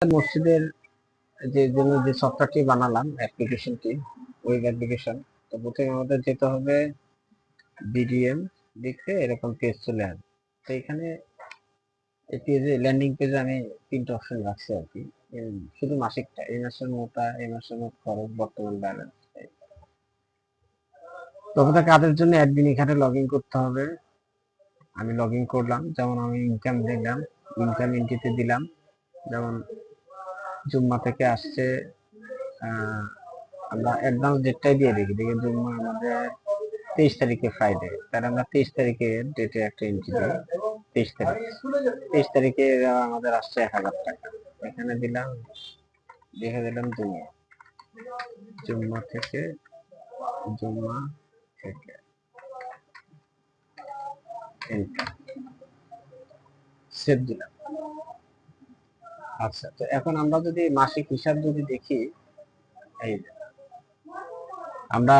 মসজিদের যে জন্য যে সফটওয়্যারটি বানালাম, অ্যাপ্লিকেশনটি, ওয়েব অ্যাপ্লিকেশন, তো প্রথমে আমাদের যেতে হবে বিডিএম লিখে এরকম পেজ চলে আসবে। তো এখানে এই পেজে ল্যান্ডিং পেজে আমি তিনটা অপশন রাখছি আর কি। শুধু মাসিকটা, এই মাসের মোটা, এই মাসের মোট খরচ, বর্তমান ব্যালেন্স। তোমাদের কাজের জন্য অ্যাডমিন এখানে লগ ইন করতে হবে। আমি লগ ইন করলাম। যেমন আমি ইনকাম দিলাম, ইনকাম এন্ট্রিতে দিলাম, যেমন জুম্মা থেকে আসছে। আমরা অ্যাডভান্স ডেটটাই দিয়ে দেখি দেখি জুম্মা আমাদের 23 তারিখে ফ্রাইডে, তাহলে আমরা 23 তারিখের ডেটে একটা এন্ট্রি দিই। 23 তারিখে আমাদের আসছে 1000 টাকা। এখানে দিলাম, দেখে দিলাম জুম্মা, জুম্মা থেকে, জুম্মা থেকে সেভ দিলাম। আচ্ছা, তো এখন আমরা যদি মাসিক হিসাব যদি দেখি, এই আমরা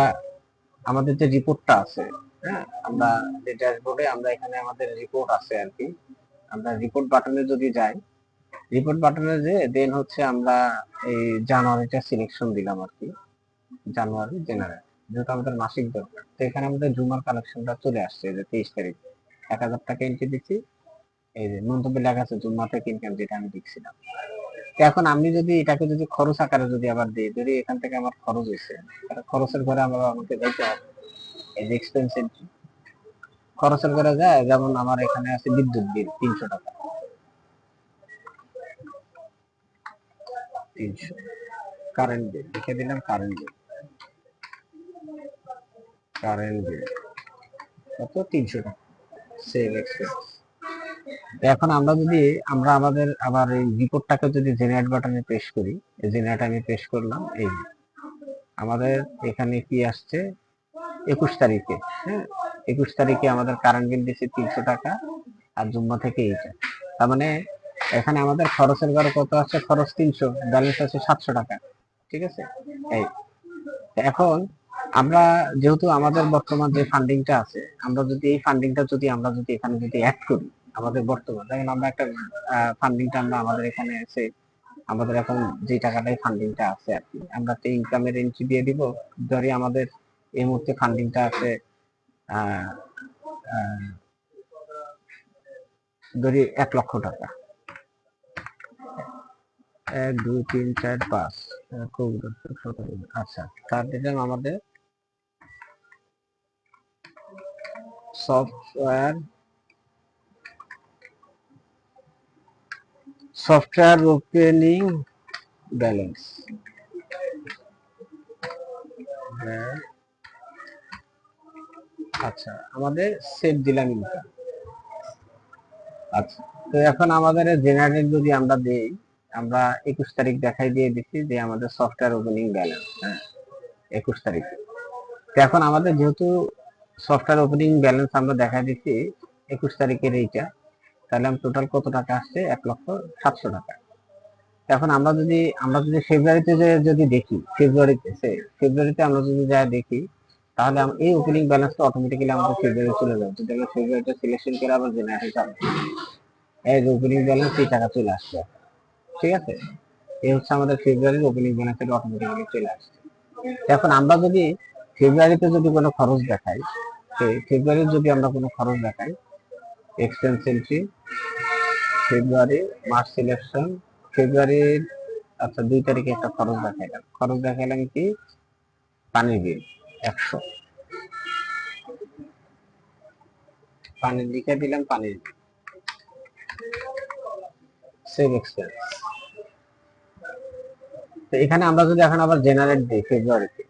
আমাদের যে রিপোর্টটা আছে, হ্যাঁ, আমরা যে ড্যাশবোর্ডে আমরা এখানে আমাদের রিপোর্ট আছে আর কি। আমরা রিপোর্ট বাটনে যদি যাই, রিপোর্ট বাটনে যে দেন হচ্ছে আমরা এই জানুয়ারিটা সিলেকশন দিলাম আর কি। জানুয়ারি জেনারেল, যেহেতু আমাদের মাসিক দরকার, তো এখানে আমাদের জুমার কালেকশনটা চলে আসছে যে 23 তারিখ 1000 টাকা এন্ট্রি দিচ্ছি। এই যে মন্তব্যে লেখা আছে জুম্মা থেকে ইনকাম, যেটা আমি লিখছিলাম। তো এখন আমি যদি এটাকে যদি খরচ আকারে যদি আবার দিই, যদি এখান থেকে আমার খরচ হয়েছে, খরচের ঘরে আমাকে যাইতে হবে। এই যে এক্সপেন্স এন্ট্রি, খরচের ঘরে যায়, যেমন আমার এখানে আছে বিদ্যুৎ বিল 300 টাকা, 300। কারেন্ট বিল লিখে দিলাম, কারেন্ট বিল, কারেন্ট বিল কত, 300 টাকা, সেভ এক্সপেন্স। এখন আমরা যদি আমরা আমাদের আবার এই রিপোর্টটাকে যদি জেনারেট বাটনে পেশ করি, জেনারেট আমি পেশ করলাম, এই আমাদের এখানে কি আসছে 21 তারিখে, হ্যাঁ, 21 তারিখে আমাদের কারেন্ট বিল দিচ্ছে 300 টাকা, আর জুম্মা থেকে এইটা। তার মানে এখানে আমাদের খরচের ঘরে কত আছে, খরচ 300, ব্যালেন্স আছে 700 টাকা। ঠিক আছে। এই এখন আমরা যেহেতু আমাদের বর্তমান যে ফান্ডিংটা আছে, আমরা যদি এই ফান্ডিংটা যদি আমরা যদি এখানে যদি অ্যাড করি, আমাদের বর্তমান দেখেন আমরা একটা ফান্ডিংটা আমরা আমাদের এখানে আছে, আমাদের এখন যে টাকাটাই ফান্ডিংটা আছে আর কি, আমরা তো ইনকামের এন্ট্রি দিয়ে দিব। ধরি আমাদের এই মুহূর্তে ফান্ডিংটা আছে ধরি 1 লক্ষ টাকা। 1 2 3 4 5, খুব। আচ্ছা, তার দিলাম আমাদের সফটওয়্যার ওপেনিং ব্যালেন্স। আচ্ছা, আমাদের সেভ দিলাম ইনকাম। আচ্ছা, তো এখন আমাদের জেনারেট যদি আমরা দেই, আমরা 21 তারিখ দেখাই দিয়ে দিচ্ছি যে আমাদের সফটওয়্যার ওপেনিং ব্যালেন্স, হ্যাঁ, 21 তারিখে। তো এখন আমাদের যেহেতু সফটওয়্যার ওপেনিং ব্যালেন্স আমরা দেখা দিচ্ছি 21 তারিখের এইটা, তাহলে টোটাল কত টাকা আসছে, 1,07,000 টাকা। এখন আমরা যদি ফেব্রুয়ারিতে যদি দেখি, ফেব্রুয়ারিতে আমরা যদি যা দেখি, তাহলে এই ওপেনিং ব্যালেন্সটা অটোমেটিক্যালি আমাদের ফেব্রুয়ারি চলে যাবে। যদি আমরা ফেব্রুয়ারিটা সিলেকশন করে আবার জেনারেট হবে, এই যে ওপেনিং ব্যালেন্স, এই টাকা চলে আসছে। ঠিক আছে, এই হচ্ছে আমাদের ফেব্রুয়ারির ওপেনিং ব্যালেন্স, এটা অটোমেটিক্যালি চলে আসছে। এখন আমরা যদি ফেব্রুয়ারিতে যদি কোনো খরচ দেখাই, ফেব্রুয়ারির যদি আমরা কোনো খরচ দেখাই, এক্সপেন্স এন্ট্রি, ফেব্রুয়ারি, মার্চ সিলেকশন, ফেব্রুয়ারির, আচ্ছা 2 তারিখে একটা খরচ দেখাইলাম কি, পানির বিল 100, পানির লিখে দিলাম, পানির বিল, সেভ এক্সপেন্স। তো এখানে আমরা যদি এখন আবার জেনারেট দিই ফেব্রুয়ারিতে,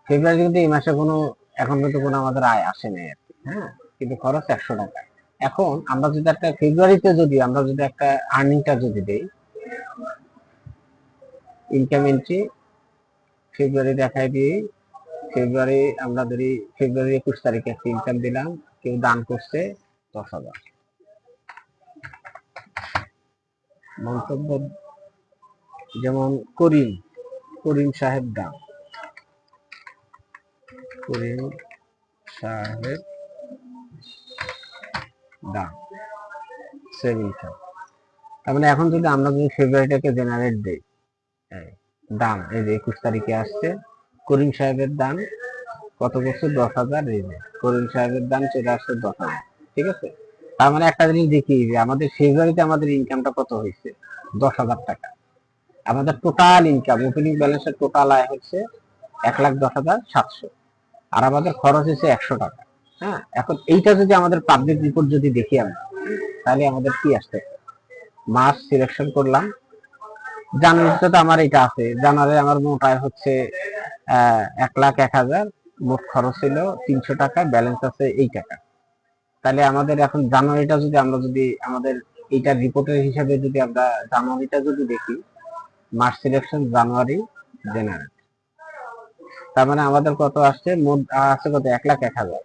ফেব্রুয়ারি কিন্তু এই মাসে কোনো, এখন কিন্তু কোনো আমাদের আয় আসে নাই আর কি, হ্যাঁ, কিন্তু খরচ 100 টাকা। এখন আমরা যদি একটা ফেব্রুয়ারিতে যদি আমরা যদি একটা আর্নিংটা যদি দেই, ইনকাম এন্ট্রি, ফেব্রুয়ারি দেখাই দিই, ফেব্রুয়ারি আমরা ধরি ফেব্রুয়ারি 21 তারিখে একটা ইনকাম দিলাম, কেউ দান করছে 10,000। মন্তব্য যেমন করিম, করিম সাহেব দান, করিম সাহেব দান, সেভ ইনকাম। তার মানে এখন যদি আমরা যদি ফেব্রুয়ারিটাকে জেনারেট দিই, এই দাম এই যে 21 তারিখে আসছে, করিম সাহেবের দাম কত করছে 10,000, এই যে করিম সাহেবের দাম চলে আসছে 10,000, ঠিক আছে। তার মানে একটা জিনিস দেখি যে আমাদের ফেব্রুয়ারিতে আমাদের ইনকামটা কত হয়েছে, 10,000 টাকা। আমাদের টোটাল ইনকাম ওপেনিং ব্যালেন্সের টোটাল আয় হচ্ছে 1,10,700, আর আমাদের খরচ হচ্ছে 100 টাকা। হ্যাঁ, এখন এইটা যদি আমাদের পাবলিক রিপোর্ট যদি দেখি আমরা, তাহলে আমাদের কি আসছে, মাস সিলেকশন করলাম, জানুয়ারিতে তো আমার এটা আছে, জানুয়ারি আমার মোট আয় হচ্ছে 1,01,000, মোট খরচ ছিল 300 টাকা, ব্যালেন্স আছে এই টাকা। তাহলে আমাদের এখন জানুয়ারিটা যদি আমরা যদি আমাদের এইটা রিপোর্টের হিসাবে যদি আমরা জানুয়ারিটা যদি দেখি, মার্চ সিলেকশন, জানুয়ারি, জেনারেল, তার মানে আমাদের কত আসছে, মোট আছে কত 1,01,000।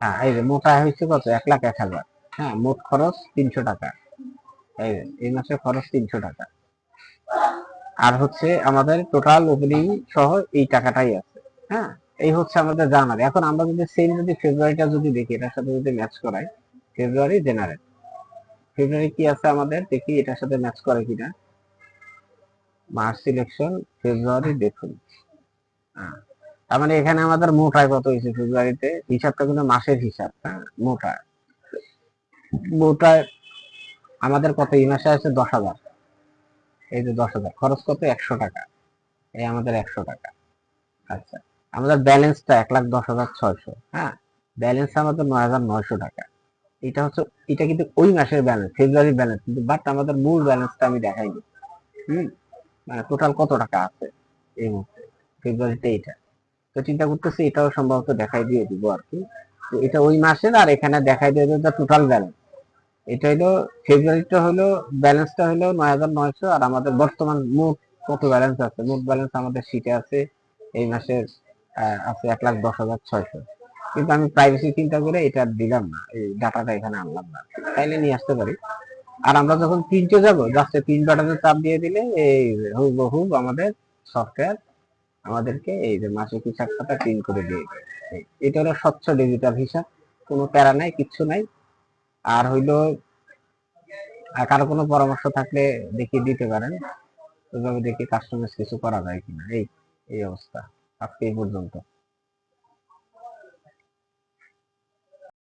হ্যাঁ, এই যে মোট আয় হচ্ছে কত 1,01,000। হ্যাঁ, মোট খরচ 300 টাকা, এই যে এই মাসে খরচ 300 টাকা, আর হচ্ছে আমাদের টোটাল ওপেনিং সহ এই টাকাটাই আছে। হ্যাঁ, এই হচ্ছে আমাদের জানুয়ারি। এখন আমরা যদি সেম যদি ফেব্রুয়ারিটা যদি দেখি, এটার সাথে যদি ম্যাচ করাই, ফেব্রুয়ারি জেনারেল, ফেব্রুয়ারি কি আছে আমাদের দেখি এটার সাথে ম্যাচ করে কিনা। মার্চ সিলেকশন, ফেব্রুয়ারি দেখুন। তার মানে এখানে আমাদের মোট আয় কত হয়েছে ফেব্রুয়ারিতে, হিসাবটা কিন্তু মাসের হিসাব। হ্যাঁ, মোট আয়, মোট আয় আমাদের কত এই মাসে আছে 10,000, এই যে 10,000, খরচ কত 100 টাকা, এই আমাদের 100 টাকা। আচ্ছা, আমাদের ব্যালেন্সটা 1,10,600। হ্যাঁ, ব্যালেন্স আমাদের 9,900 টাকা। এটা হচ্ছে, এটা কিন্তু ওই মাসের ব্যালেন্স, ফেব্রুয়ারি ব্যালেন্স, কিন্তু বাট আমাদের মূল ব্যালেন্সটা আমি দেখাইনি। হুম, মানে টোটাল কত টাকা আছে এই মুহূর্তে ফেব্রুয়ারিতে, এটা তো চিন্তা করতেছি এটাও সম্ভবত দেখাই দিয়ে দিব আর কি। তো এটা ওই মাসের, আর এখানে দেখাই দিয়ে দেবো টোটাল ব্যালেন্স। এটা হলো ফেব্রুয়ারিটা হলো ব্যালেন্সটা হলো 9,900, আর আমাদের বর্তমান মোট কত ব্যালেন্স আছে, মোট ব্যালেন্স আমাদের শিটে আছে এই মাসের আছে 1,10,600। কিন্তু আমি প্রাইভেসি চিন্তা করে এটা দিলাম না, এই ডাটাটা এখানে আনলাম না, তাইলে নিয়ে আসতে পারি। আর আমরা যখন প্রিন্টে যাবো, জাস্ট প্রিন্ট বাটনে চাপ দিয়ে দিলে এই হুবহু আমাদের সফটওয়্যার আমাদেরকে এই যে মাসিক হিসাব খাতা প্রিন্ট করে দিয়ে দেবে। এটা হলো স্বচ্ছ ডিজিটাল হিসাব, কোনো প্যারা নাই, কিচ্ছু নাই। আর হইলো কারো কোনো পরামর্শ থাকলে দেখি দিতে পারেন, ওইভাবে দেখি কাস্টমাইজ কিছু করা যায় কিনা। এই এই অবস্থা, আজকে এই পর্যন্ত।